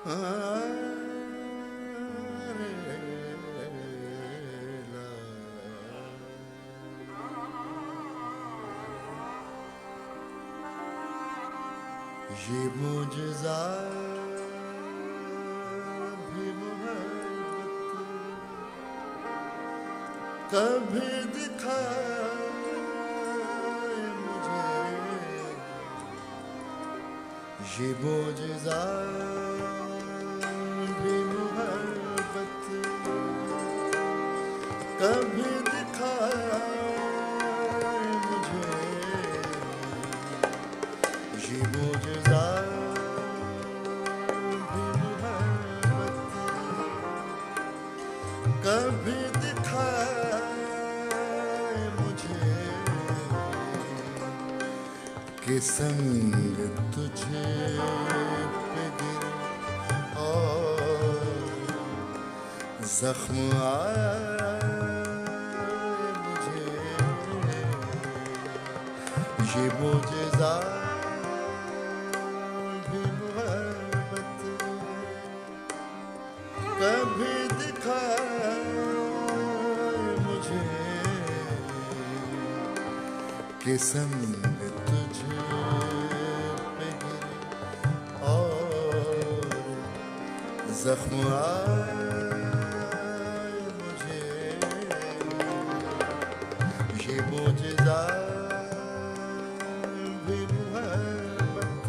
ये मुझजा भी मोहब्बत कभी दिखाए मुझे, ये मुझजा भी मोहब्बत कभी दिखाए मुझे, ये मुझजा भी मोहब्बत कभी दिखाए मुझे, कि संग तुझे पे गिरे और जख्म आए मुझे, ये मुझजा कभी दिखाए मुझे, कि संग तुझे पे गिरे और जख्म आए मुझे, ये मुझजा भी मोहब्बत।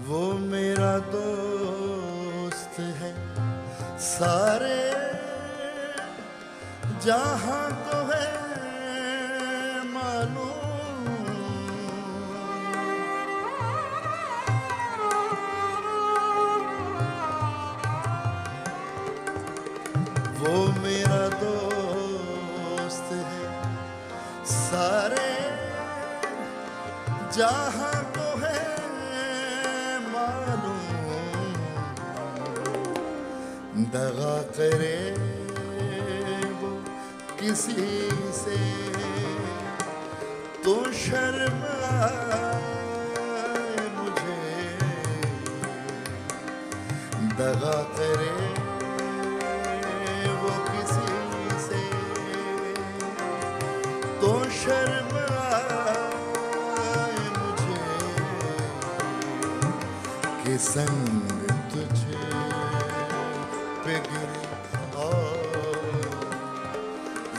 वो मेरा दोस्त है सारे जहां तो है मालूम, वो मेरा दोस्त है सारे जहां तो है दगा करे वो किसी से तो शर्म आए मुझे, दगा करे वो किसी से तो शर्म आए मुझे, कि संग तुझे पे गिरे और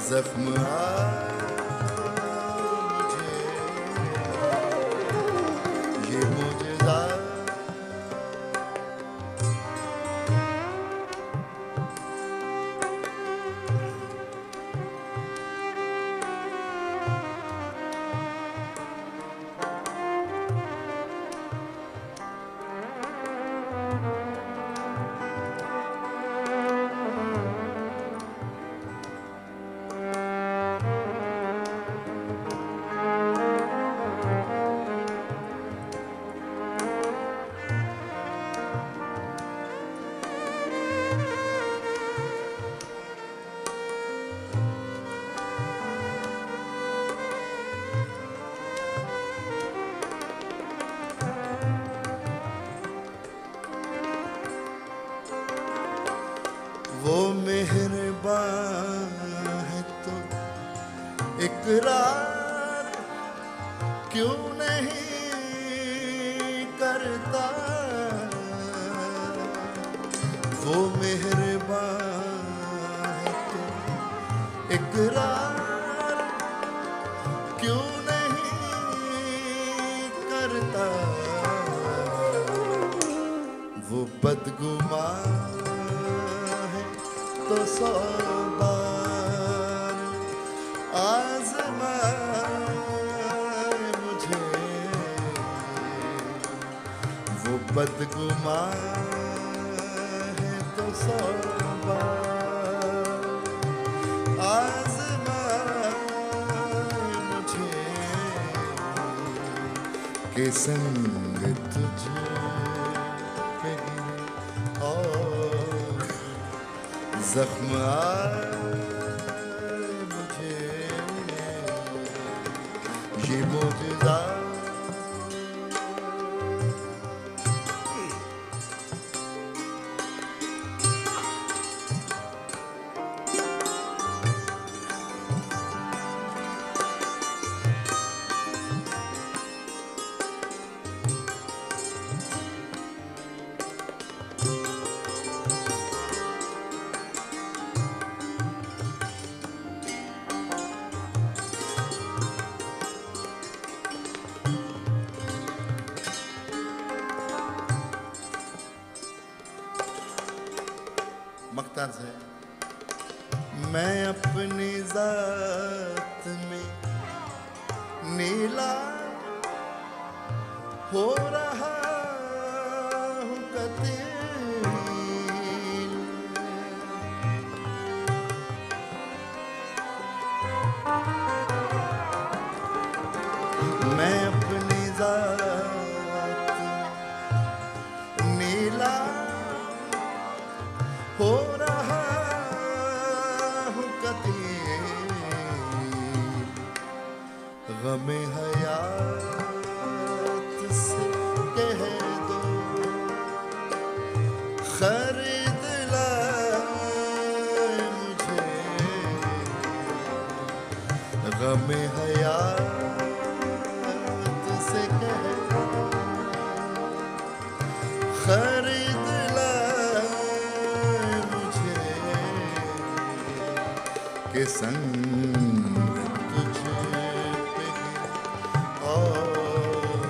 जख्म आए मुझे, ये मुझजा वो मेहरबान है तो इकरार क्यों नहीं करता, वो मेहरबान है तो इकरार क्यों नहीं करता, वो बदगुमान तो 100 बार आज़माए मुझे वो बदगुमान है तो 100 बार आज़माए मुझे के संग तुझे पे गिरे और जख्म आए मुझे ये मौजूदा मख्तार से मैं अपनी जात में नीला हो रहा हूँ कतील मैं अपनी जात में नीला हो रहा हूँ कतील गमे हयात से कह दो खरीद लाए मुझे गमे हयात से कह दो खरीद के संग तुझे पे और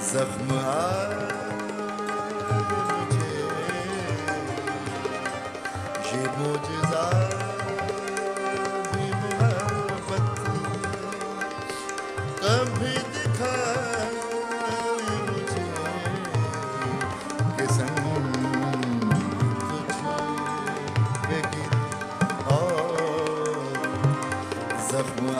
जख्म आए मुझे ये मौजज़ा भी मोहब्बत कभी दिखाए मुझे के संग तुझे पे गिरे जख्म